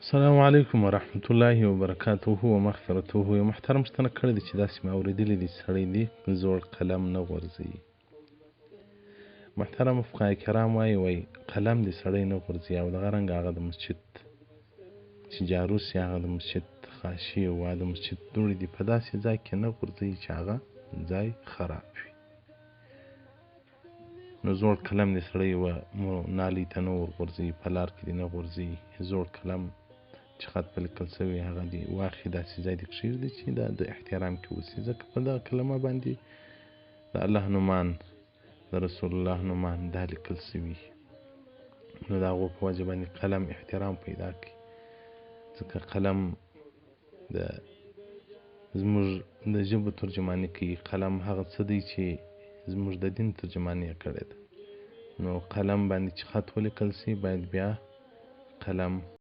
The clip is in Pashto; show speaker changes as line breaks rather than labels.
السلام علیکم ورحمة الله وبرکاته ومغفرته. یو محترم پوښتنه کړې ده چې داسې مې اورېدلې دي سړی دی زوړ قلم نه غورځوي. محترم فقهای کرام وایي قلم دې سړی نه غورځوي او دغه رنګ هغه د مسجد چې جارو سي هغه د مسجد خاشي او د مسجد دوړې دي په داسې ځای کې نه غورځوي چې هغه ځای خراب وي. نو زوړ قلم دې سړی نالۍ ته نه ورغورځوي، په لار کې دې نه غورځوي. زوړ قلم چې خط په لیکل سوی هغه دې واخلي داسې ځای دې کښېږدي چې دا د احترام کې اوسي، ځکه په دغه کلمه باندې د الله نومان د رسول الله نومان دا لیکل سوي. نو د هغو په وجه باندې قلم احترام پیدا کوي، ځکه قلم زموږ د ژبو ترجماني کوي. قلم هغه څه دی چې زموږ د دین ترجماني یې کړې ده. نو قلم باندې چې خط ولیکل سي باید بیا قلم